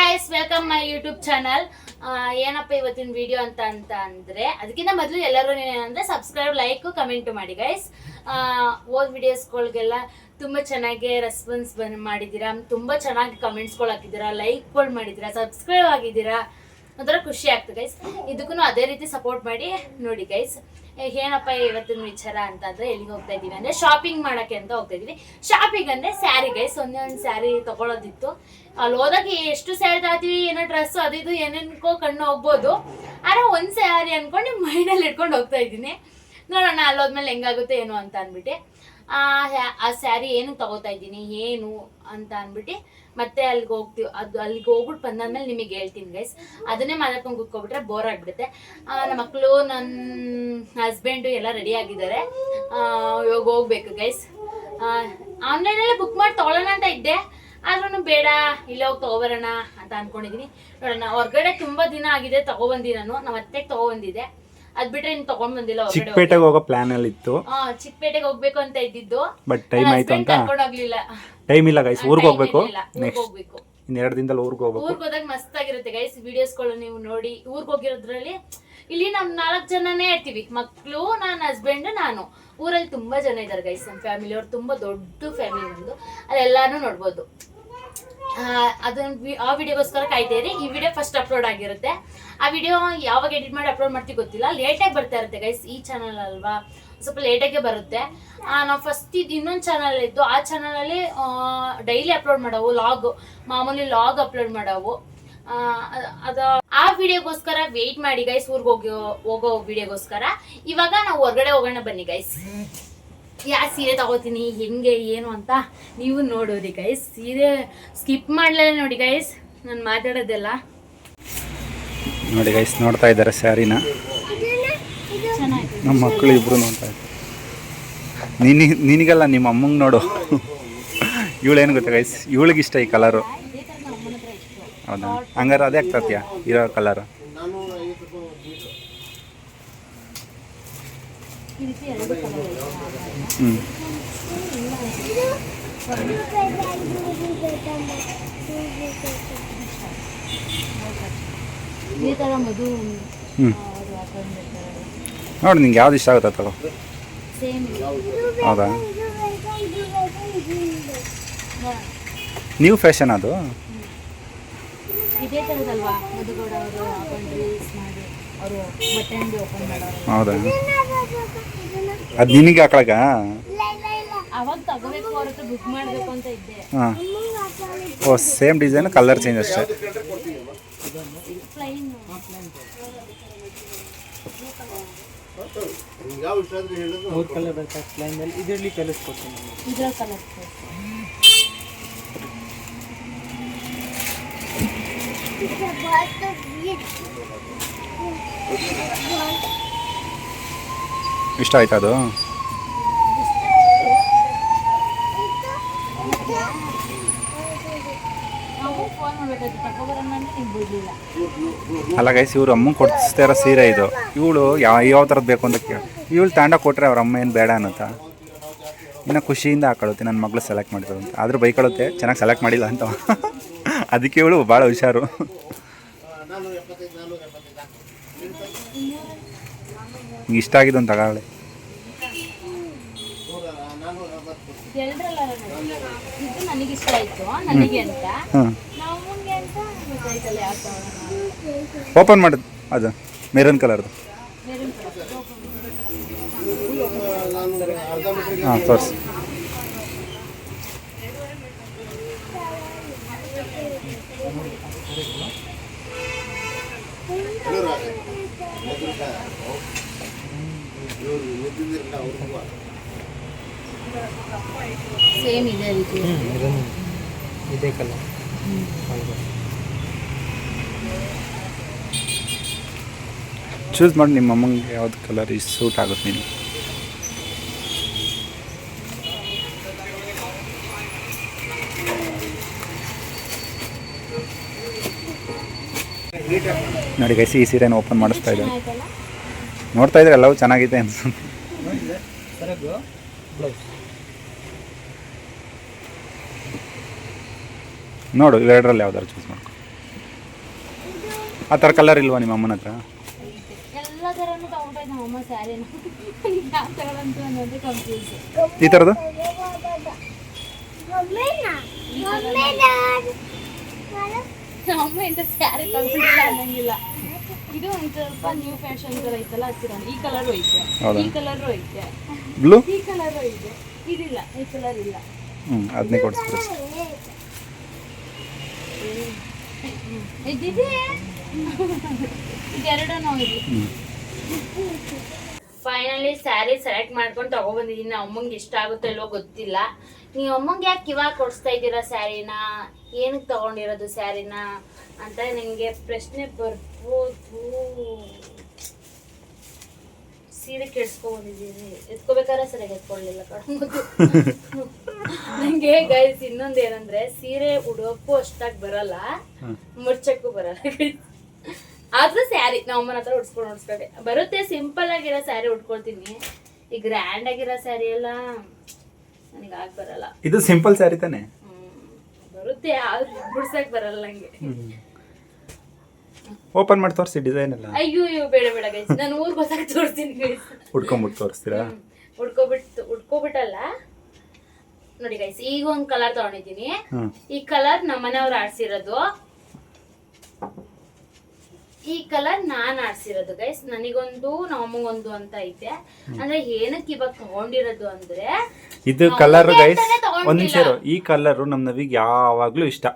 Guys welcome my YouTube channel. ಏನಪ್ಪ ಇವತ್ತಿನ video ಅಂತ ಅಂದ್ರೆ ಅದಕ್ಕಿಂತ ಮೊದಲು ಎಲ್ಲರೂ ಏನಂದ್ರೆ ಸಬ್ಸ್ಕ್ರೈಬ್, ಲೈಕ್, ಕಮೆಂಟ್ ಮಾಡಿ ಗೈಸ್. ಓದ್ ವಿಡಿಯೋಸ್ಗಳಿಗೆಲ್ಲ ತುಂಬ ಚೆನ್ನಾಗಿ ರೆಸ್ಪಾನ್ಸ್ ಮಾಡಿದ್ದೀರಾ, ತುಂಬ ಚೆನ್ನಾಗಿ ಕಮೆಂಟ್ಸ್ಗಳು ಹಾಕಿದ್ದೀರಾ, ಲೈಕ್ಗಳು ಮಾಡಿದ್ದೀರಾ, ಸಬ್ಸ್ಕ್ರೈಬ್ ಆಗಿದ್ದೀರಾ, ಒಂಥರ ಖುಷಿ ಆಗ್ತದೆ ಗೈಸ್. ಇದಕ್ಕೂ ಅದೇ ರೀತಿ ಸಪೋರ್ಟ್ ಮಾಡಿ ನೋಡಿ ಗೈಸ್. ಏನಪ್ಪ ಇವತ್ತಿನ ವಿಚಾರ ಅಂತಂದ್ರೆ ಎಲ್ಲಿಗೆ ಹೋಗ್ತಾ ಇದೀವಿ ಅಂದ್ರೆ ಶಾಪಿಂಗ್ ಮಾಡಕ್ಕೆ ಅಂತ ಹೋಗ್ತಾ ಇದೀವಿ. ಶಾಪಿಂಗ್ ಅಂದ್ರೆ ಸ್ಯಾರಿ ಗೈಸ್, ಒಂದೊಂದು ಸ್ಯಾರಿ ತಗೊಳ್ಳೋದಿತ್ತು. ಅಲ್ಲಿ ಹೋದಾಗ ಎಷ್ಟು ಸ್ಯಾರಿ ತಗೋತೀವಿ, ಏನೋ ಡ್ರೆಸ್ ಅದು ಇದು ಏನೇನ್ಕೋ ಕಣ್ಣು ಹೋಗ್ಬೋದು, ಆದ್ರೆ ಒಂದ್ ಸ್ಯಾರಿ ಅನ್ಕೊಂಡು ಮೈಂಡಲ್ಲಿ ಇಟ್ಕೊಂಡು ಹೋಗ್ತಾ ಇದ್ದೀನಿ. ನೋಡೋಣ ಅಲ್ಲೋದ್ಮೇಲೆ ಹೆಂಗಾಗುತ್ತೆ ಏನು ಅಂತ ಅಂದ್ಬಿಟ್ಟು ಆ ಸ್ಯಾರಿ ಏನು ತಗೋತಾ ಇದ್ದೀನಿ ಏನು ಅಂತ ಅಂದ್ಬಿಟ್ಟು ಮತ್ತೆ ಅಲ್ಲಿಗೆ ಹೋಗ್ತೀವಿ. ಅದು ಅಲ್ಲಿಗೆ ಹೋಗ್ಬಿಟ್ಟು ಬಂದಾದ್ಮೇಲೆ ನಿಮಗೆ ಹೇಳ್ತೀನಿ ಗೈಸ್. ಅದನ್ನೇ ಮಾತಾಡ್ಕೊಂಡು ಕೂತ್ಕೊಬಿಟ್ರೆ ಬೋರ್ ಆಗ್ಬಿಡುತ್ತೆ. ನಮ್ಮ ಮಕ್ಕಳು, ನನ್ನ ಹಸ್ಬೆಂಡು ಎಲ್ಲ ರೆಡಿ ಆಗಿದ್ದಾರೆ. ಇವಾಗ ಹೋಗ್ಬೇಕು ಗೈಸ್. ಆನ್ಲೈನಲ್ಲೇ ಬುಕ್ ಮಾಡಿ ತಗೊಳ್ಳೋಣ ಅಂತ ಇದ್ದೆ, ಆದ್ರೂ ಬೇಡ, ಇಲ್ಲೇ ಹೋಗಿ ತಗೊಬರೋಣ ಅಂತ ಅನ್ಕೊಂಡಿದೀನಿ. ನೋಡೋಣ, ಹೊರಗಡೆ ತುಂಬಾ ದಿನ ಆಗಿದೆ ತಗೊಬಂದಿ, ನಮ್ಮ ಅತ್ತೆಗೆ ತಗೊಬಂದಿದೆ. ಅದ್ ಬಿಟ್ರೆ ಇನ್ನು ತಗೊಂಡ್ ಬಂದಿಲ್ಲ. ಚಿಕ್ಕಪೇಟೆಗೆ ಹೋಗೋ ಪ್ಲಾನ್ ಅಲ್ಲಿ ಇತ್ತು. ಚಿಕ್ಕಪೇಟೆಗೆ ಹೋಗ್ಬೇಕು ಅಂತ ಇದ್ದಿದ್ದು, ಬಟ್ ಟೈಮ್ ಆಯ್ತು ಅಂತ ಕರ್ಕೊಂಡೋಗ್ಲಿಲ್ಲ. ಟೈಮ್ ಇಲ್ಲ ಗೈಸ್, ಊರಿಗೆ ಹೋಗ್ಬೇಕು. ಹೋಗ್ಬೇಕು, ಇನ್ನು 2 ದಿನದಲ್ಲಿ ಊರಿಗೆ ಹೋಗ್ಬೇಕು. ಊರಿಗೆ ಹೋದಾಗ ಮಸ್ತ್ ಆಗಿರುತ್ತೆ ಗೈಸ್. ವಿಡಿಯೋಸ್ಗಳು ನೀವು ನೋಡಿ. ಊರಿಗೆ ಹೋಗಿರೋದ್ರಲ್ಲಿ ಇಲ್ಲಿ ನಮ್ 4 ಜನನೇ ಇರ್ತೀವಿ, ಮಕ್ಕಳು, ನನ್ನ ಹಸ್ಬೆಂಡ್, ನಾನು. ಊರಲ್ಲಿ ತುಂಬಾ ಜನ ಇದಾರೆ ಗೈಸ್, ನಮ್ಮ ಫ್ಯಾಮಿಲಿ ಅವ್ರು ತುಂಬಾ ದೊಡ್ಡ ಫ್ಯಾಮಿಲಿ ನಮ್ದು. ಅದೆಲ್ಲಾನು ನೋಡ್ಬೋದು. ಅದನ್ನ ಆ ವಿಡಿಯೋಗೋಸ್ಕರ ಕಾಯ್ತೀರಿ. ಈ ವಿಡಿಯೋ ಫಸ್ಟ್ ಅಪ್ಲೋಡ್ ಆಗಿರುತ್ತೆ. ಆ ವಿಡಿಯೋ ಯಾವಾಗ ಎಡಿಟ್ ಮಾಡಿ ಅಪ್ಲೋಡ್ ಮಾಡ್ತೀವಿ ಗೊತ್ತಿಲ್ಲ, ಲೇಟಾಗಿ ಬರ್ತಾ ಇರುತ್ತೆ ಗೈಸ್. ಈ ಚಾನಲ್ ಅಲ್ವಾ, ಸ್ವಲ್ಪ ಲೇಟಾಗೆ ಬರುತ್ತೆ. ನಾವು ಫಸ್ಟ್ ಇನ್ನೊಂದು ಚಾನಲ್ ಇದ್ದು, ಆ ಚಾನಲಲ್ಲಿ ಡೈಲಿ ಅಪ್ಲೋಡ್ ಮಾಡವು, ಮಾಮೂಲಿ ಲಾಗ್ ಅಪ್ಲೋಡ್ ಮಾಡವು. ಆ ವಿಡಿಯೋಗೋಸ್ಕರ ವೇಟ್ ಮಾಡಿ ಗೈಸ್, ಊರಿಗೆ ಹೋಗೋ ವಿಡಿಯೋಗೋಸ್ಕರ. ಇವಾಗ ನಾವು ಹೊರಗಡೆ ಹೋಗೋಣ ಬನ್ನಿ ಗೈಸ್. ಯಾವ ಸೀರೆ ತಗೋತೀನಿ, ಹೆಂಗೆ ಏನು ಅಂತ ನೀವು ನೋಡೋರಿ ಗೈಸ್. ಸೀರೆ ಸ್ಕಿಪ್ ಮಾಡಲಿಲ್ಲ ನೋಡಿ ಗೈಸ್, ನಾನು ಮಾತಾಡೋದೆಲ್ಲ ನೋಡಿ ಗೈಸ್. ನೋಡ್ತಾ ಇದ್ದಾರೆ ಸ್ಯಾರಿನ, ನಮ್ಮ ಮಕ್ಕಳು ಇಬ್ರು ನೋಡ್ತಾ ಇದ್ದಾರೆ. ನಿನಗಲ್ಲ, ನಿಮ್ಮ ಅಮ್ಮಂಗೆ ನೋಡು. ಇವಳೇನು ಗೊತ್ತಾ ಗೈಸ್, ಇವಳಿಗೆ ಇಷ್ಟ ಈ ಕಲರು. ಹೌದಾ, ಹಂಗಾರೆ ಅದೇ ಆಗ್ತತ್ಯಾ ಇರೋ ಕಲರು. ನೋಡಿ ನಿಂಗೆ ಯಾವ್ದು ಇಷ್ಟ ಆಗುತ್ತೆ ತಗೋ. ಹೌದಾ, ನ್ಯೂ ಫ್ಯಾಷನ್ ಅದು. ಹೌದಾ, ಅದು ನಿನಗೆ ಹಾಕೊಳಕ? ಹಾಂ, ಓ ಸೇಮ್ ಡಿಸೈನ್, ಕಲರ್ ಚೇಂಜ್ ಅಷ್ಟೇ. ಇದರಲ್ಲಿ ಕಲಿಸ್ಕೊಡ್ತೀನಿ. ಇಷ್ಟ ಆಯ್ತಾ ಅದು? ಅಲ್ಲ ಗೈಸ್, ಇವ್ರು ಅಮ್ಮಂಗೆ ಕೊಡಿಸ್ತಾ ಇರೋ ಸೀರೆ ಇದು. ಇವಳು ಯಾವ ಥರದ್ದು ಬೇಕು ಅಂತ ಕೇಳಿ ಇವಳು ತಾಂಡ ಕೊಟ್ಟರೆ ಅವ್ರ ಅಮ್ಮ ಏನು ಬೇಡ ಅನ್ನತ್ತ. ಇನ್ನು ಖುಷಿಯಿಂದ ಹಾಕೊಳ್ಳುತ್ತೆ, ನನ್ನ ಮಗಳು ಸೆಲೆಕ್ಟ್ ಮಾಡಿದ್ರು ಅಂತ. ಆದರೂ ಬೈಕೊಳ್ಳುತ್ತೆ, ಚೆನ್ನಾಗಿ ಸೆಲೆಕ್ಟ್ ಮಾಡಿಲ್ಲ ಅಂತ. ಅದಕ್ಕೆ ಇವಳು ಭಾಳ ಹುಷಾರು. ಇಷ್ಟ ಆಗಿದ್ದು ಅಂತ ತಗೊಳ್ಳಿ. ಓಪನ್ ಮಾಡೋದು ಅದು ಮೆರೂನ್ ಕಲರ್ದು. ಹಾಂ, ತೋರಿಸಿ. ಸೇಮ್ ಇದೆ, ಇದೇ ಕಲರ್. ಚೂಸ್ ಮಾಡಿ ನಿಮ್ಮ ಅಮ್ಮಂಗೆ ಯಾವ್ದು ಕಲರ್ ಇಷ್ಟು ಸೂಟ್ ಆಗುತ್ತೆ ನೀನು. ನೋಡಿ ಗೈಸ್, ಈ ಸೀರೆನ ಓಪನ್ ಮಾಡಿಸ್ತಾ ಇದ್ದಾರೆ. ನೋಡ್ತಾ ಇದ್ರೆ ಎಲ್ಲವೂ ಚೆನ್ನಾಗಿದೆ ಅನ್ಸುತ್ತೆ. ನೋಡು ಇವೆರಡರಲ್ಲಿ ಯಾವ್ದಾರು ಚೂಸ್ ಮಾಡ್ಕೊ. ಆ ಥರ ಕಲರ್ ಇಲ್ವಾ ನಿಮ್ಮ ಅಮ್ಮನ ಹತ್ರ? ಎಲ್ಲ ಥರನೂ ತೊಗೊಂಡೋಯ್ತು ನಮ್ಮಮ್ಮ ಸ್ಯಾರಿನ. ಯಾವ ತಗೊಳ್ಳಂತ ಅನ್ನೋದು ಕನ್ಫ್ಯೂಸ್. ಈ ಥರದ್ದು ನಮ್ಮಮ್ಮ ಇಂಥ ಸ್ಯಾರಿ ತಗೊಂಡಿಲ್ಲ ಅನ್ನಂಗಿಲ್ಲ. ಇದು ಒಂದು ಸ್ವಲ್ಪ ನ್ಯೂ ಫ್ಯಾಷನ್ ಥರ ಐತಲ್ಲ ಹತ್ತಿರ. ಈ ಕಲರು ಐತೆ, ಹೌದಾ? ಈ ಕಲರು ಐತೆ, ಬ್ಲೂ ಈ ಕಲರು ಇದೆ. ಇದಿಲ್ಲ, ಈ ಕಲರ್ ಇಲ್ಲ. ಅದನ್ನೇ ಕೊಡಿಸ್ಬಿಡಿ. ಇದ್ದಿದೆ ಇದೆರಡೂ ಇದೆ. ಫೈನಲಿ ಸ್ಯಾರಿ ಸೆಲೆಕ್ಟ್ ಮಾಡ್ಕೊಂಡು ತಗೊಬಂದಿದ್ದೀನಿ. ಅಮ್ಮಂಗೆ ಇಷ್ಟ ಆಗುತ್ತೋ ಇಲ್ವೋ ಗೊತ್ತಿಲ್ಲ. ನೀವು ಅಮ್ಮಂಗೆ ಯಾಕೆ ಇವಾಗ ಕೊಡಿಸ್ತಾ ಇದ್ದೀರಾ ಸ್ಯಾರಿನ, ಏನಕ್ಕೆ ತಗೊಂಡಿರೋದು ಸ್ಯಾರಿನ ಅಂತ ನಿಮಗೆ ಪ್ರಶ್ನೆ ಬರ್ಬೋದು. ಸೀರೆ ಕೆಡ್ಸ್ಕೊಂಡ್ಬಂದಿದ್ದೀನಿ, ಎತ್ಕೋಬೇಕಾದ್ರೆ ಸರಿಯಾಗಿ ಎತ್ಕೊಳ್ಳಿಲ್ಲ ಕಡಂಬೋದು. ನನಗೆ ಗೈಸ್ ಇನ್ನೊಂದು ಏನಂದ್ರೆ, ಸೀರೆ ಉಡೋಕ್ಕೂ ಅಷ್ಟಾಗಿ ಬರಲ್ಲ, ಮುಡ್ಚಕ್ಕೂ ಬರಲ್ಲ. ಆದ್ರೂ ಸ್ಯಾರಿ ನಮ್ಮ ಅಮ್ಮನ ಹತ್ರ ಉಡ್ಸ್ಕೊಂಡೆ ಬರುತ್ತೆ. ಸಿಂಪಲ್ ಆಗಿರೋ ಸ್ಯಾರಿ ಉಟ್ಕೊಳ್ತೀನಿ. ಈ ಗ್ರ್ಯಾಂಡ್ ಆಗಿರೋ ಸ್ಯಾರಿ ಎಲ್ಲ ನನಗೆ ಆಗ ಬರಲ್ಲ. ಇದು ಸಿಂಪಲ್ ಸ್ಯಾರಿ ತಾನೆ? ಬರುತ್ತೆ, ಆದ್ರೂ ಬಿಡ್ಸಕ್ ಬರಲ್ಲ ನಂಗೆ. ಓಪನ್ ಮಾಡಿ ತೋರಿಸಿ ಡಿಸೈನ್ ಎಲ್ಲ. ಅಯ್ಯೋ ಬೇಡ ಬೇಡ ಗೈಸ್, ನಾನು ಊರ್ ಗೊತ್ತಾಗ ತೋರಿಸ್ತೀನಿ ಗೈಸ್. ಉಟ್ಕೊಂಡ್ಬಿಟ್ಟು ತೋರಿಸ್ತೀರಾ? ಉಟ್ಕೊಬಿಟ್ಟಲ್ಲ ನೋಡಿ ಗೈಸ್. ಈಗ ಒಂದ್ ಕಲರ್ ತಗೊಂಡಿದ್ದೀನಿ. ಈ ಕಲರ್ ನಮ್ಮನೆಯವ್ರು ಆಡ್ಸಿರೋದು, ಈ ಕಲರ್ ನಾನ್ ಆಡ್ಸಿರೋದು ಗೈಸ್. ನನಗೊಂದು ನಮ್ಮಗೊಂದು ಅಂತ ಐತೆ. ಅಂದ್ರೆ ಏನಕ್ಕೆ ಇವಾಗ ತಗೊಂಡಿರೋದು ಅಂದ್ರೆ, ಇದು ಕಲರ್ ಗೈಸ್ ಒಂದ್ ನಿಮಿಷ ಇರು. ಈ ಕಲರ್ ನಮ್ ನವಿಗೆ ಯಾವಾಗ್ಲೂ ಇಷ್ಟ.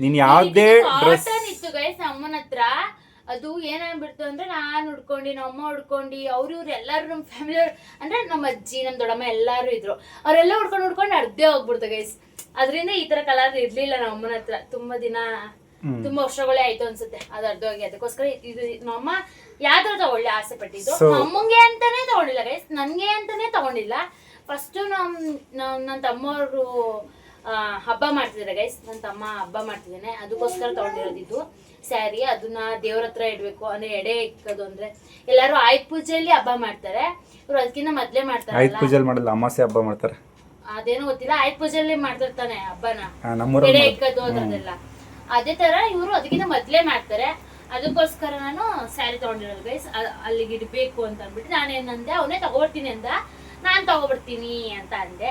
ನೀನ್ ಯಾವ್ದೇ ಡ್ರೆಸ್ ಇತ್ತು ಗೈಸ್ ಅಮ್ಮನ ಹತ್ರ, ಅದು ಏನಾಗ್ಬಿಡ್ತು ಅಂದ್ರೆ, ನಾನ್ ಉಡ್ಕೊಂಡು ನಮ್ಮ ಅಮ್ಮ ಉಡ್ಕೊಂಡು ಅವ್ರು ಇವ್ರು ಎಲ್ಲಾರು ನಮ್ಮ ಫ್ಯಾಮಿಲಿ ಅಂದ್ರೆ ನಮ್ಮ ಅಜ್ಜಿ ನಮ್ಮ ದೊಡ್ಡಮ್ಮ ಎಲ್ಲಾರು ಇದ್ರು. ಅವರೆಲ್ಲ ಉಡ್ಕೊಂಡು ಅರ್ಧೇ ಹೋಗ್ಬಿಡ್ತು ಗೈಸ್. ಅದರಿಂದ ಈ ತರ ಕಲರ್ ಇರ್ಲಿಲ್ಲ ನಮ್ಮ ಅಮ್ಮನ ಹತ್ರ. ತುಂಬಾ ವರ್ಷಗಳೇ ಆಯ್ತು ಅನ್ಸುತ್ತೆ ಅದು ಅರ್ಧವಾಗಿ. ಅದಕ್ಕೋಸ್ಕರ ಇದು ನಮ್ಮಮ್ಮ ಯಾವ್ದಾರ ತಗೊಳ್ಳಿ ಆಸೆ ಪಟ್ಟಿದ್ದು. ನಮ್ಮಂಗೆ ಅಂತಾನೆ ತಗೊಂಡಿಲ್ಲ ಗೈಸ್, ನನ್ಗೆ ಅಂತಾನೆ ತಗೊಂಡಿಲ್ಲ. ಫಸ್ಟ್ ನನ್ನ ತಮ್ಮವರು ಹಬ್ಬ ಮಾಡ್ತಿದ್ದಾರೆ ಗೈಸ್. ನನ್ನ ತಮ್ಮ ಹಬ್ಬ ಮಾಡ್ತಿದ್ದಾನೆ, ಅದಕ್ಕೋಸ್ಕರ ತಗೊಂಡಿರೋದಿದ್ದು ಸ್ಯಾರಿ. ಅದನ್ನ ದೇವ್ರ ಹತ್ರ ಇಡ್ಬೇಕು ಅಂದ್ರೆ, ಎಡೆ ಇಕ್ಕೋದು ಅಂದ್ರೆ ಎಲ್ಲಾರು ಆಯುಧ ಪೂಜೆಯಲ್ಲಿ ಹಬ್ಬ ಮಾಡ್ತಾರೆ. ಇವ್ರು ಅದಕ್ಕಿಂತ ಮೊದ್ಲೇ ಮಾಡ್ತಾರೆ. ಆಯುಧ ಪೂಜೆ ಮಾಡಲ್ಲ, ಅಮಾಸೆ ಹಬ್ಬ ಮಾಡ್ತಾರೆ. ಅದೇನೋ ಗೊತ್ತಿಲ್ಲ, ಆಯುಧ ಪೂಜೆಯಲ್ಲಿ ಮಾಡ್ತಿರ್ತಾನೆ ಹಬ್ಬನ, ನಮ್ಮೂರಲ್ಲಿ ಎಡೆ ಇಕ್ಕೋದು ಅದನ್ನೆಲ್ಲ. ಅದೇ ತರ ಇವರು ಅದಕ್ಕಿಂತ ಮೊದ್ಲೇ ಮಾಡ್ತಾರೆ. ಅದಕ್ಕೋಸ್ಕರ ನಾನು ಸ್ಯಾರಿ ತಗೊಂಡಿರೋದು ಗೈಸ್. ಅಲ್ಲಿಗೆ ಇಡ್ಬೇಕು ಅಂತ ಅಂದ್ಬಿಟ್ಟು ನಾನೇನಂದೆ, ಅವನೇ ತಗೊಳ್ತೀನಿ ಅಂದ, ನಾನ್ ತಗೊಬರ್ತೀನಿ ಅಂತ ಅಂದೆ.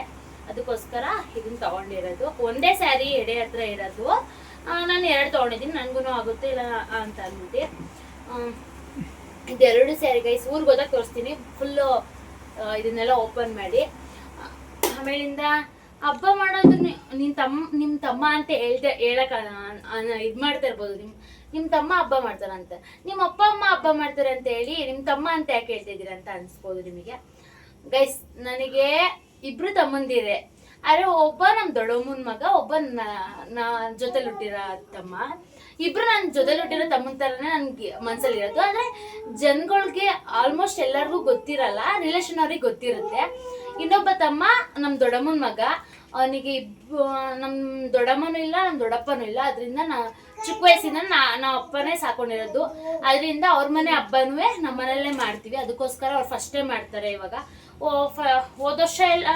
ಅದಕ್ಕೋಸ್ಕರ ಇದನ್ನ ತಗೊಂಡಿರೋದು. ಒಂದೇ ಸ್ಯಾರಿ ಎಡೆ ಹತ್ರ ಇರೋದು. ನಾನು 2 ತಗೊಂಡಿದ್ದೀನಿ, ನನ್ಗೂ ಆಗುತ್ತೆ ಇಲ್ಲ ಅಂತ ಅಂದ್ಬಿಟ್ಟು. ಇದೆರಡು ಸ್ಯಾರಿ ಗೈಸ್ ಊರಿಗೆ ಹೋದಾಗ ತೋರಿಸ್ತೀನಿ ಫುಲ್ಲು. ಇದನ್ನೆಲ್ಲ ಓಪನ್ ಮಾಡಿ ಆಮೇಲಿಂದ ಹಬ್ಬ ಮಾಡೋದು ನಿಮ್ ತಮ್ಮ ಅಂತ ಹೇಳಕ್ ಇದ್ ಮಾಡ್ತಾ ಇರ್ಬೋದು. ನಿಮ್ ತಮ್ಮ ಹಬ್ಬ ಮಾಡ್ತಾರಂತ, ನಿಮ್ ಅಪ್ಪ ಅಮ್ಮ ಹಬ್ಬ ಮಾಡ್ತಾರೆ ಅಂತ ಹೇಳಿ ನಿಮ್ ತಮ್ಮ ಅಂತ ಯಾಕೆ ಹೇಳ್ತಿದ್ದೀರ ಅಂತ ಅನ್ಸ್ಬೋದು ನಿಮಗೆ ಗೈಸ್. ನನಗೆ 2 ತಮ್ಮಂದಿರೆ. ಆದ್ರೆ ಒಬ್ಬ ನಮ್ ದೊಡ್ಡಮ್ಮನ ಮಗ, ಒಬ್ಬ ಜೊತೆಲಿ ಹುಟ್ಟಿರೋ ತಮ್ಮ. 2 ನನ್ನ ಜೊತೆಲಿ ಹುಟ್ಟಿರೋ ತಮ್ಮನ ತರನೇ ನನ್ಗೆ ಮನ್ಸಲ್ಲಿ ಇರೋದು. ಅಂದ್ರೆ ಜನಗಳಿಗೆ ಆಲ್ಮೋಸ್ಟ್ ಎಲ್ಲರಿಗೂ ಗೊತ್ತಿರಲ್ಲ, ರಿಲೇಷನ್ ಅವ್ರಿಗೆ ಗೊತ್ತಿರುತ್ತೆ. ಇನ್ನೊಬ್ಬ ತಮ್ಮ ನಮ್ ದೊಡ್ಡಮ್ಮನ ಮಗ. ಅವನಿಗೆ ನಮ್ ದೊಡ್ಡಮ್ಮನೂ ಇಲ್ಲ, ನಮ್ ದೊಡ್ಡಪ್ಪನೂ ಇಲ್ಲ. ಅದರಿಂದ ಚಿಕ್ಕ ವಯಸ್ಸಿಂದ ನಾವು ಅಪ್ಪನೇ ಸಾಕೊಂಡಿರೋದು. ಅದರಿಂದ ಅವ್ರ ಮನೆ ಹಬ್ಬನೂ ನಮ್ಮ ಮನೆಯಲ್ಲೇ ಮಾಡ್ತೀವಿ. ಅದಕ್ಕೋಸ್ಕರ ಅವ್ರು ಫಸ್ಟ್ ಟೈಮ್ ಮಾಡ್ತಾರೆ ಇವಾಗ. ಹೋದ ವರ್ಷ ಎಲ್ಲ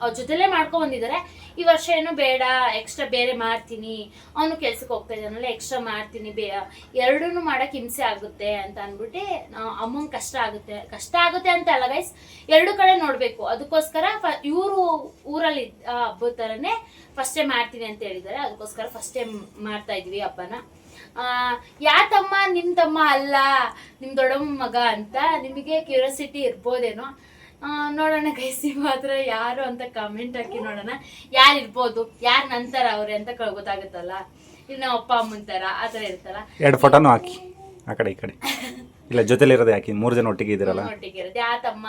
ಅವ್ರ ಜೊತೆಲೇ ಮಾಡ್ಕೊಂಡ್ ಬಂದಿದ್ದಾರೆ. ಈ ವರ್ಷ ಏನು ಬೇಡ, ಎಕ್ಸ್ಟ್ರಾ ಬೇರೆ ಮಾಡ್ತೀನಿ, ಅವನು ಕೆಲ್ಸಕ್ಕೆ ಹೋಗ್ತಾ ಇದ್ದಾನಲ್ಲ, ಎಕ್ಸ್ಟ್ರಾ ಮಾಡ್ತೀನಿ, ಎರಡೂ ಮಾಡಕ್ ಹಿಂಸೆ ಆಗುತ್ತೆ ಅಂತ ಅಂದ್ಬಿಟ್ಟು ಅಮ್ಮಂಗೆ ಕಷ್ಟ ಆಗುತ್ತೆ ಅಂತ ಅಲ್ಲ ಗೈಸ್, 2 ಕಡೆ ನೋಡ್ಬೇಕು. ಅದಕ್ಕೋಸ್ಕರ ಇವರು ಊರಲ್ಲಿ ಹಬ್ಬದ ತರನೇ ಫಸ್ಟ್ ಟೈಮ್ ಮಾಡ್ತೀನಿ ಅಂತ ಹೇಳಿದ್ದಾರೆ. ಅದಕ್ಕೋಸ್ಕರ ಫಸ್ಟ್ ಟೈಮ್ ಮಾಡ್ತಾ ಇದ್ವಿ ಹಬ್ಬನ. ಯಾ ತಮ್ಮ ನಿಮ್ ತಮ್ಮ ಅಲ್ಲ, ನಿಮ್ ದೊಡ್ಡಮ್ಮ ಮಗ ಅಂತ ನಿಮಗೆ ಕ್ಯೂರಿಯಾಸಿಟಿ ಇರ್ಬೋದೇನೋ. ನೋಡೋಣ ಗೈಸ್, ಮಾತ್ರ ಯಾರು ಅಂತ ಕಮೆಂಟ್ ಹಾಕಿ ನೋಡೋಣ. ಯಾರು ಇರ್ಬೋದು, ಯಾರು ನಂತರ ಅವ್ರೆ ಅಂತ ಗೊತ್ತಾಗುತ್ತಲ್ಲ. ಇಲ್ಲಿ ನಾವು ಅಪ್ಪ ಅಮ್ಮನ ತರ ಆ ತರ ಇರ್ತಲ್ಲ. 2 ಫೋಟೋನು ಹಾಕಿ ಆ ಕಡೆ ಈ ಕಡೆ. ಇಲ್ಲ ಜೊತೆಲಿ ಇರೋದು ಯಾಕೆ, 3 ಜನ ಒಟ್ಟಿಗೆ ಇದ್ದೀರಲ್ಲ. ಒಟ್ಟಿಗೆ ಇರೋದು. ಯಾ ತಮ್ಮ,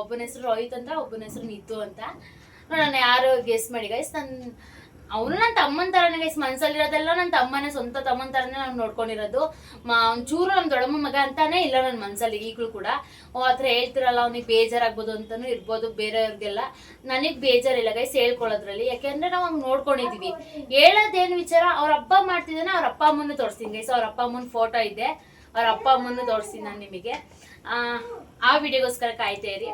ಒಬ್ಬನ ಹೆಸರು ರೋಹಿತ್ ಅಂತ, ಒಬ್ಬನ ಹೆಸರು ನಿತ್ತು ಅಂತ. ನೋಡೋಣ ಯಾರು ಗೆಸ್ ಮಾಡಿ ಗೈಸ್. ಅವನು ನನ್ನ ತಮ್ಮನ ತರನೇ ಗೈಸ್. ಮನ್ಸಲ್ಲಿರೋದೆಲ್ಲ ನನ್ನ ತಮ್ಮನೇ, ಸ್ವಂತ ತಮ್ಮನ ತರನೇ ನಾನು ನೋಡ್ಕೊಂಡಿರೋದು. ಒಂಚೂರು ನಮ್ಮ ದೊಡ್ಡಮ್ಮ ಮಗ ಅಂತಾನೆ ಇಲ್ಲ ನನ್ನ ಮನ್ಸಲ್ಲಿ ಈಗಲೂ ಕೂಡ. ಆತರ ಹೇಳ್ತಿರಲ್ಲ, ಅವ್ನಿಗೆ ಬೇಜಾರಾಗ್ಬೋದು ಅಂತಾನು ಇರ್ಬೋದು ಬೇರೆಯವ್ರಿಗೆಲ್ಲ. ನನಗ್ ಬೇಜಾರಿಲ್ಲ ಗೈಸ್ ಹೇಳ್ಕೊಳ್ಳೋದ್ರಲ್ಲಿ. ಯಾಕೆಂದ್ರೆ ನಾವು ಹಂಗೆ ನೋಡ್ಕೊಂಡಿದೀವಿ. ಹೇಳೋದೇನು ವಿಚಾರ, ಅವ್ರ ಹಬ್ಬ ಮಾಡ್ತಿದ್ದಾನೆ, ಅವ್ರ ಅಪ್ಪ ಅಮ್ಮನ ತೋರಿಸ್ತೀನಿ ಗೈಸ್. ಅವ್ರ ಅಪ್ಪ ಅಮ್ಮನ ಫೋಟೋ ಇದೆ, ಅವ್ರ ಅಪ್ಪ ಅಮ್ಮನ ತೋರಿಸ್ತೀನಿ ನಾನು ನಿಮಗೆ. ಆ ವಿಡಿಯೋಗೋಸ್ಕರ ಕಾಯ್ತಾ ಇರಿ.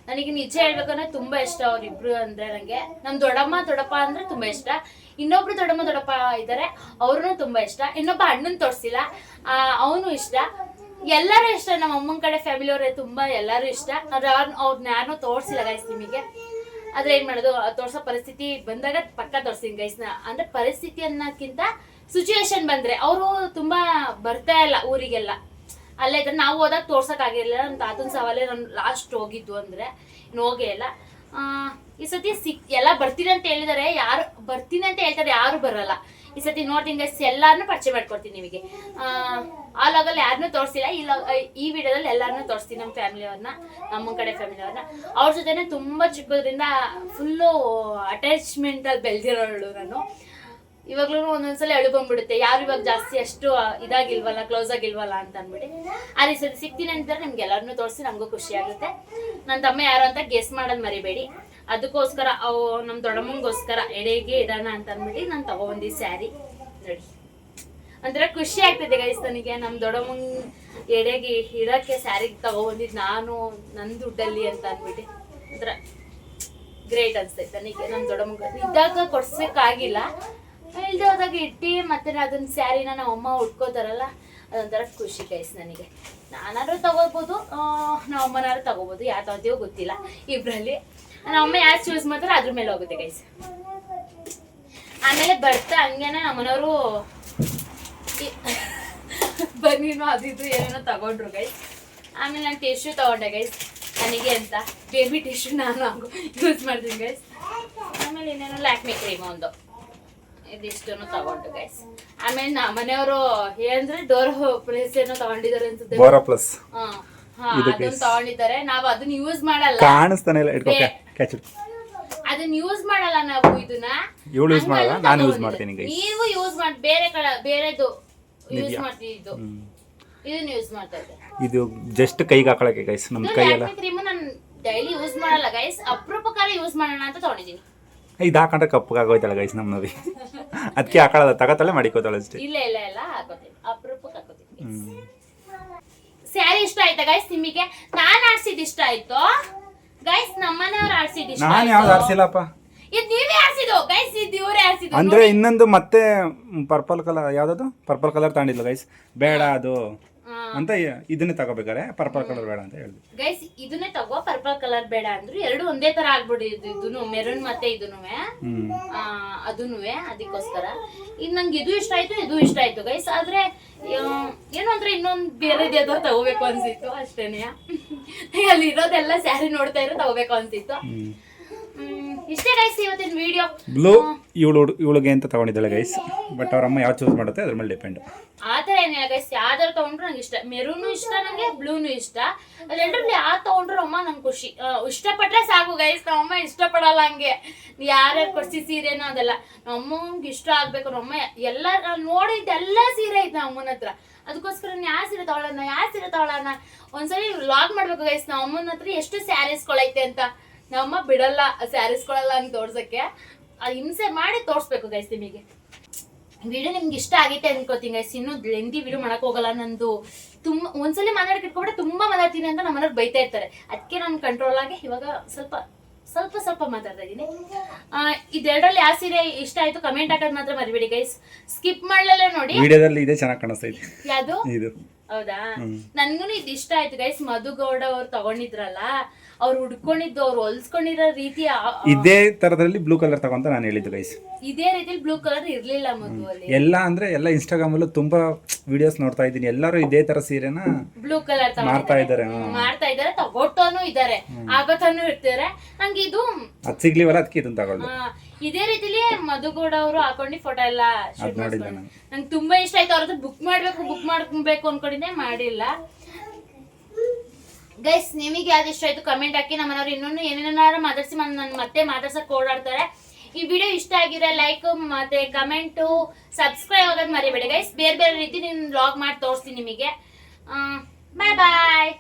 ನನಗೆ ನಿಜ ಹೇಳ್ಬೇಕಂದ್ರೆ ತುಂಬಾ ಇಷ್ಟ ಅವ್ರಿಬ್ರು ಅಂದ್ರೆ ನಂಗೆ. ನಮ್ ದೊಡ್ಡಪ್ಪ ಅಂದ್ರೆ ತುಂಬಾ ಇಷ್ಟ. ಇನ್ನೊಬ್ರು ದೊಡ್ಡಪ್ಪ ಇದ್ದಾರೆ, ಅವ್ರೂ ತುಂಬಾ ಇಷ್ಟ. ಇನ್ನೊಬ್ಬ ಅಣ್ಣನ್ ತೋರ್ಸಿಲ್ಲ, ಅವನು ಇಷ್ಟ. ಎಲ್ಲರೂ ಇಷ್ಟ, ನಮ್ಮ ಅಮ್ಮನ ಕಡೆ ಫ್ಯಾಮಿಲಿ ಅವರೇ ತುಂಬಾ ಎಲ್ಲರೂ ಇಷ್ಟ. ಅವ್ರನ್ನ ಯಾರನ್ನೂ ತೋರ್ಸಿಲ್ಲ ಗೈಸ್ ನಿಮಗೆ. ಆದ್ರೆ ಏನ್ ಮಾಡೋದು, ತೋರ್ಸೋ ಪರಿಸ್ಥಿತಿ ಬಂದಾಗ ಪಕ್ಕ ತೋರ್ಸ್ತೀನಿ ಗೈಸ್ನ. ಅಂದ್ರೆ ಪರಿಸ್ಥಿತಿ ಅನ್ನೋಕ್ಕಿಂತ ಸಿಚುವೇಶನ್ ಬಂದ್ರೆ, ಅವರು ತುಂಬಾ ಬರ್ತಾ ಇಲ್ಲ ಊರಿಗೆಲ್ಲ, ಅಲ್ಲೇ ಇದ್ರೆ. ನಾವು ಹೋದಾಗ ತೋರ್ಸಕ್ ಆಗಿರ್ಲಿಲ್ಲ, ನನ್ನ ತಾತನ ಸವಾಲೇ ನಾನು ಲಾಸ್ಟ್ ಹೋಗಿದ್ದು ಅಂದ್ರೆ ಇನ್ನು ಹೋಗೇ ಇಲ್ಲ. ಈ ಸತಿ ಎಲ್ಲ ಬರ್ತೀನಿ ಅಂತ ಹೇಳಿದಾರೆ, ಯಾರು ಬರ್ತೀನಿ ಅಂತ ಹೇಳ್ತಾರೆ, ಯಾರು ಬರಲ್ಲ. ಈ ಸತಿ ನೋಡ್ತೀನಿ ಗೈಸ್, ಎಲ್ಲಾರನ್ನೂ ಪರಿಚಯ ಮಾಡ್ಕೊಡ್ತೀನಿ ನಿಮಗೆ. ಆ ಲಾಗಲ್ಲಿ ಯಾರನ್ನೂ ತೋರಿಸಿಲ್ಲ, ಈ ವಿಡಿಯೋದಲ್ಲಿ ಎಲ್ಲಾರನ್ನೂ ತೋರಿಸ್ತೀನಿ. ನಮ್ಮ ಫ್ಯಾಮಿಲಿಯವ್ರನ್ನ, ನಮ್ಮ ಕಡೆ ಫ್ಯಾಮಿಲಿಯವ್ರನ್ನ. ಅವ್ರ ಜೊತೆನೆ ತುಂಬಾ ಚಿಕ್ಕದ್ರಿಂದ ಫುಲ್ಲು ಅಟ್ಯಾಚ್ಮೆಂಟ್ ಅಲ್ಲಿ ಬೆಳೆದಿರೋಳು ನಾನು. ಇವಾಗ್ಲೂ ಒಂದೊಂದ್ಸಲ ಎಳು ಬಂದ್ಬಿಡುತ್ತೆ, ಯಾರು ಇವಾಗ ಜಾಸ್ತಿ ಅಷ್ಟು ಇದಾಗಿಲ್ವಲ್ಲ, ಕ್ಲೋಸ್ ಆಗಿಲ್ವಲ್ಲ ಅಂತ ಅಂದ್ಬಿಟ್ಟು. ಈ ಸತಿ ಸಿಗ್ತೀನಿ ಅಂತಾರೆ, ನಿಮ್ಗೆ ಎಲ್ಲರನ್ನೂ ತೋರಿಸಿ ನಮಗೂ ಖುಷಿ ಆಗುತ್ತೆ. ನನ್ನ ತಮ್ಮ ಯಾರು ಅಂತ ಗೆಸ್ ಮಾಡೋದು ಮರಿಬೇಡಿ. ಅದಕ್ಕೋಸ್ಕರ ನಮ್ಮ ದೊಡ್ಡಮ್ಮಂಗೋಸ್ಕರ ಎಡೆಗೆ ಇಡೋಣ ಅಂತ ಅಂದ್ಬಿಟ್ಟು ನಾನು ತಗೊಬಂದಿ ಸ್ಯಾರಿ ನೋಡಿ. ಒಂಥರ ಖುಷಿ ಆಗ್ತಿದೆ ಗೈಸ್ ನನಗೆ. ನಮ್ಮ ದೊಡ್ಡಮ್ಮಂಗ್ ಎಡೆಗೆ ಇಡೋಕ್ಕೆ ಸ್ಯಾರಿ ತಗೊಬಂದಿದ್ದು ನಾನು, ನನ್ನ ದುಡ್ಡಲ್ಲಿ ಅಂತ ಅಂದ್ಬಿಟ್ಟು ಒಂಥರ ಗ್ರೇಟ್ ಅನ್ಸ್ತೈತೆ ನನಗೆ. ನಮ್ಮ ದೊಡ್ಡಮ್ಮಂಗ ಇದ್ದಾಗ ಕೊಡ್ಸೋಕ್ಕಾಗಿಲ್ಲ, ಇಲ್ದೆ ಹೋದಾಗ ಇಟ್ಟು ಮತ್ತೆ ಅದನ್ನ ಸ್ಯಾರಿನ ನಮ್ಮ ಅಮ್ಮ ಉಟ್ಕೋತಾರಲ್ಲ, ಅದೊಂಥರ ಖುಷಿ ಗೈಸ್ ನನಗೆ. ನಾನಾದ್ರೂ ತಗೋಬೋದು, ನಮ್ಮ ಅಮ್ಮನಾದ್ರೂ ತಗೋಬೋದು, ಯಾರು ತಗೋತೀವೋ ಗೊತ್ತಿಲ್ಲ ಇಬ್ರಲ್ಲಿ. ನಮ್ಮಮ್ಮ ಯಾರು ಚೂಸ್ ಮಾಡ್ತಾರೆ ಅದ್ರ ಮೇಲೆ ಹೋಗುತ್ತೆ ಗೈಸ್. ಆಮೇಲೆ ಬರ್ತಾ ಹಂಗೇನೆ ನಮ್ಮನವರು ಬನ್ನೀನು ಅದಿದ್ದು ಏನೇನೋ ತಗೊಂಡ್ರು ಗೈಸ್. ಆಮೇಲೆ ನಾನು ಟಿಶ್ಯೂ ತಗೊಂಡೆ ಗೈಸ್ ನನಗೆ ಅಂತ, ಬೇಬಿ ಟಿಶ್ಯೂ ನಾನು ಯೂಸ್ ಮಾಡ್ತೀನಿ ಗೈಸ್. ಆಮೇಲೆ ಇನ್ನೇನೋ ಲ್ಯಾಕ್ಮಿ ಕ್ರೀಮ್ ಒಂದು, ಇದಿಷ್ಟನ್ನು ತಗೊಂಡು ಗೈಸ್. ಆಮೇಲೆ ನಮ್ಮ ಮನೆಯವರು ಏನಂದ್ರೆ ಡೋರ್ ಪ್ಲೇಸ್ ಏನೋ ತಗೊಂಡಿದ್ದಾರೆ ಅನ್ಸುತ್ತೆ, ಅದನ್ನ ತಗೊಂಡಿದ್ದಾರೆ. ನಾವು ಅದನ್ನ ಯೂಸ್ ಮಾಡಲ್ಲ, ಕಾಣಿಸ್ತಾನೆ ಇಲ್ಲ, ಅದನ್ನ ಯೂಸ್ ಮಾಡಲ್ಲ ನಾವು. ಇದನ್ನ ಇವಳು ಯೂಸ್ ಮಾಡಲ್ಲ, ನಾನು ಯೂಸ್ ಮಾಡ್ತೀನಿ ಗೈಸ್. ನೀವು ಯೂಸ್ ಮಾಡಿ ಬೇರೆದು ಯೂಸ್ ಮಾಡ್ತೀವಿ, ಇದನ್ನ ಯೂಸ್ ಮಾಡ್ತಾ ಇದ್ದೆ. ಇದು ಜಸ್ಟ್ ಕೈಗೆ ಹಾಕೊಳ್ಳಕ್ಕೆ ಗೈಸ್, ನಮ್ಮ ಕೈಯೆಲ್ಲ. ಕ್ರೀಮ್ ನಾನು ಡೈಲಿ ಯೂಸ್ ಮಾಡಲ್ಲ ಗೈಸ್, ಅಪರೂಪಕಾರ ಯೂಸ್ ಮಾಡೋಣ ಅಂತ ತಗೊಂಡಿದ್ದೀನಿ. ಇದು ಹಾಕೊಂಡ್ರೆ ಕಪ್ಪಗಾಗೋಯ್ತಲ್ಲ ಗೈಸ್ ನಮ್ಮ ನವಿ, ಅದಕ್ಕೆ ಹಾಕೊಳ್ಳೋದ, ತಗೋತಾಳೆ ಮಾಡಿಕೋತಾಳೆ ಅಷ್ಟೇ. ಇಲ್ಲ ಹಾಕೋತೀನಿ, ಅಪರೂಪಕ್ಕೆ ಹಾಕೋತೀನಿ. ಸ್ಯಾರಿ ಇಷ್ಟ ಆಯ್ತಾ ಗೈಸ್ ನಿಮಗೆ? ನಾನ್ ಆಡ್ಸಿದ್ ಇಷ್ಟ ಆಯ್ತು ಗೈಸ್, ನಮ್ಮನೆಯವ್ರು ಆಡ್ಸಿದ್ ಇಷ್ಟ. ನಾನು ಯಾವ್ದು ಆಡ್ಸಿಲ್ಲಪ್ಪ, ಇದು ನೀವೇ ಆಡ್ಸಿದ್ದು ಗೈಸ್, ಇದು ಇವರೇ ಆಡ್ಸಿದ್ದು. ಅಂದ್ರೆ ಇನ್ನೊಂದು ಮತ್ತೆ ಪರ್ಪಲ್ ಕಲರ್, ಯಾವ್ದದು ಪರ್ಪಲ್ ಕಲರ್ ತಗೊಂಡಿಲ್ಲ ಗೈಸ್, ಬೇಡ ಅದು ಅಂತ ಇದನ್ನೇ ತಗೋಬೇಕಾರೆ ಪರ್ಪಲ್ ಕಲರ್ ಬೇಡ ಅಂತ ಹೇಳಿದ್ವಿ ಗೈಸ್. ಇದನ್ನೇ ತಗೋ, ಪರ್ಪಲ್ ಕಲರ್ ಬೇಡ ಅಂದ್ರು. ಎರಡು ಒಂದೇ ತರ ಆಗ್ಬಿಟ್ಟಿದ್ದು, ಇದನ್ನು ಮೆರೂನ್ ಮತ್ತೆ ಇದನ್ನುವೆ ಅದನ್ನುವೆ. ಅದಕ್ಕೋಸ್ಕರ ಈಗ ನಂಗೆ ಇದು ಇಷ್ಟ ಆಯ್ತು, ಇದು ಇಷ್ಟ ಆಯ್ತು ಗೈಸ್. ಆದ್ರೆ ಏನು ಅಂದ್ರೆ ಇನ್ನೊಂದು ಬೇರೆದು ಯಾವ್ದಾದ್ರು ತಗೋಬೇಕು ಅನ್ಸಿತ್ತು ಅಷ್ಟೇನೆ. ಅಲ್ಲಿ ಇರೋದೆಲ್ಲ ಸ್ಯಾರಿ ನೋಡ್ತಾ ಇರೋ ತಗೋಬೇಕು ಅನ್ಸಿತ್ತು. ಇಷ್ಟೇ ಗೈಸ್ ಇವತ್ತಿನ ವಿಡಿಯೋ. ಬ್ಲೂ ಇವಳಿಗೆ ಅಂತ ತಗೊಂಡಿದ್ದಾಳೆ ಗೈಸ್, ಬಟ್ ಅವ್ರ ಅಮ್ಮ ಯಾವ ಚೂಸ್ ಮಾಡುತ್ತೆ ಅದ್ರ ಮೇಲೆ ಡಿಪೆಂಡ್. ಆತರ ಏನಿಲ್ಲ ಗೈಸ್, ಯಾವ್ದಾರು ತಗೊಂಡ್ರು ನಂಗೆ ಇಷ್ಟ. ಮೆರೂನು ಇಷ್ಟ ನಂಗೆ, ಬ್ಲೂನು ಇಷ್ಟ. ಅದೆರಡರಲ್ಲಿ ಯಾವ್ದು ತಗೊಂಡ್ರು ಅಮ್ಮ ನಂಗೆ ಖುಷಿ. ಇಷ್ಟಪಟ್ರೆ ಸಾಕು ಗೈಸ್, ನಮ್ಮಮ್ಮ ಇಷ್ಟಪಡಲ್ಲ ಹಂಗೆ ಯಾರ್ಯಾರು ಕೊಡ್ಸಿ ಸೀರೆನೋ ಅದೆಲ್ಲ. ನಮ್ಮಂಗೆ ಇಷ್ಟ ಆಗ್ಬೇಕು. ನಮ್ಮಮ್ಮ ಎಲ್ಲ ನೋಡಿದ್ದೆಲ್ಲ ಸೀರೆ ಐತೆ ನಮ್ಮನ ಹತ್ರ. ಅದಕ್ಕೋಸ್ಕರ ಯಾವ ಸೀರೆ ತಗೊಳ್ಳೋಣ ಒಂದ್ಸಲಿ ವ್ಲಾಗ್ ಮಾಡ್ಬೇಕು ಗೈಸ್. ನಮ್ಮನ ಹತ್ರ ಎಷ್ಟು ಸ್ಯಾರೀಸ್ಗಳೈತೆ ಅಂತ. ನಮ್ಮಮ್ಮ ಬಿಡಲ್ಲ ಸ್ಯಾರೀಸ್ಗಳೆಲ್ಲ ಹಂಗೆ ತೋರ್ಸಕ್ಕೆ, ಹಿಂಸೆ ಮಾಡಿ ತೋರಿಸ್ಬೇಕು ಗೈಸ್ ನಿಮಗೆ. ವಿಡಿಯೋ ನಿಮ್ಗೆ ಇಷ್ಟ ಆಗೈತೆ ಅನ್ಕೋತೀನಿ ಗೈಸ್. ಇನ್ನೂ ಲೆಂದಿ ವಿಡಿಯೋ ಮಾಡಕ್ ಹೋಗಲ್ಲ. ನಂದು ಒಂದ್ಸಲಿ ಮಾತಾಡಕ್ಕೆ ಇಟ್ಕೊಂಡ್ರೆ ತುಂಬಾ ಮಾತಾಡ್ತೀನಿ ಅಂತ ನಮ್ಮ ಮನೆಯವ್ರು ಬೈತಾ ಇರ್ತಾರೆ. ಅದಕ್ಕೆ ನಾನು ಕಂಟ್ರೋಲ್ ಆಗಿ ಇವಾಗ ಸ್ವಲ್ಪ ಮಾತಾಡ್ತಾ ಇದ್ದೀನಿ. ಇದೆರಡರಲ್ಲಿ ಯಾವ ಸೀರೆ ಇಷ್ಟ ಆಯ್ತು ಕಮೆಂಟ್ ಹಾಕೋದು ಮಾತ್ರ ಮರಿಬೇಡಿ ಗೈಸ್. ಸ್ಕಿಪ್ ಮಾಡ್ಲಲ್ಲ ನೋಡಿ. ವಿಡಿಯೋದಲ್ಲಿ ಇದೇ ಚೆನ್ನಾಗಿ ಕಾಣಿಸ್ತೈತೆ. ಯಾವುದು ಇದು? ಹೌದಾ, ನನ್ಗೂ ಇದು ಇಷ್ಟ ಆಯ್ತು ಗೈಸ್. ಮಧುಗೌಡ ಅವ್ರು ತಗೊಂಡಿದ್ರಲ್ಲ, ಅವ್ರು ಉಡ್ಕೊಂಡಿದ್ದು, ಅವ್ರು ಹೊಲ್ಸ್ಕೊಂಡಿರೋ ರೀತಿ ಇದೇ ತರದಲ್ಲಿ ಬ್ಲೂ ಕಲರ್ ತಗೊಂತ ನಾನು ಹೇಳಿದ್ದು ಗೈಸ್. ಇದೇ ರೀತಿಲಿ ಬ್ಲೂ ಕಲರ್ ಇರ್ಲಿಲ್ಲ ಮಧುವಲ್ಲಿ. ಎಲ್ಲ ಅಂದ್ರೆ ಎಲ್ಲ ಇನ್ಸ್ಟಾಗ್ರಾಮ್ ಅಲ್ಲೂ ತುಂಬಾ ವಿಡಿಯೋಸ್ ನೋಡ್ತಾ ಇದ್ದೀನಿ, ಎಲ್ಲರೂ ಇದೇ ತರ ಸೀರೆನ ಬ್ಲೂ ಕಲರ್ ಮಾಡ್ತಾ ಇದ್ದಾರೆ, ತಗೊಟ್ಟೋನು ಇದಾರೆ, ಆಗೋತಾನು ಇರ್ತಾರೆ. ನಂಗೆ ಇದು ಅದ್ ಸಿಗ್ಲಿವಲ್ಲ, ಅದಕ್ಕೆ ಇದನ್ನ ತಗೊಳ್ಳು. ಇದೇ ರೀತಿಲಿ ಮಧುಗೌಡ ಅವರು ಹಾಕೊಂಡು ಫೋಟೋ ಎಲ್ಲ ನೋಡಿದ್ದೆ. ನಂಗೆ ತುಂಬಾ ಇಷ್ಟ ಆಯ್ತು. ಅವ್ರದ್ದು ಬುಕ್ ಮಾಡ್ಕೊಬೇಕು ಅನ್ಕೊಂಡಿದ್ದೆ, ಮಾಡಿಲ್ಲ ಗೈಸ್. ನಿಮಗೆ ಯಾವ್ದು ಇಷ್ಟ ಆಯ್ತು ಕಮೆಂಟ್ ಹಾಕಿ. ನಮ್ಮನವ್ರು ಇನ್ನೊಂದು ಏನೇನಾರು ಮಾತಾಡ್ಸಿ ನಾನು ಮತ್ತೆ ಮಾತಾಡ್ಸಕ್ ಓಡಾಡ್ತಾರೆ. ಈ ವಿಡಿಯೋ ಇಷ್ಟ ಆಗಿದ್ರೆ ಲೈಕ್ ಮತ್ತೆ ಕಮೆಂಟು ಸಬ್ಸ್ಕ್ರೈಬ್ ಆಗೋದು ಮರಿಬೇಡಿ ಗೈಸ್. ಬೇರೆ ರೀತಿ ನಾನು ವ್ಲಾಗ್ ಮಾಡಿ ತೋರಿಸ್ತೀನಿ ನಿಮಗೆ. ಬಾಯ್ ಬಾಯ್.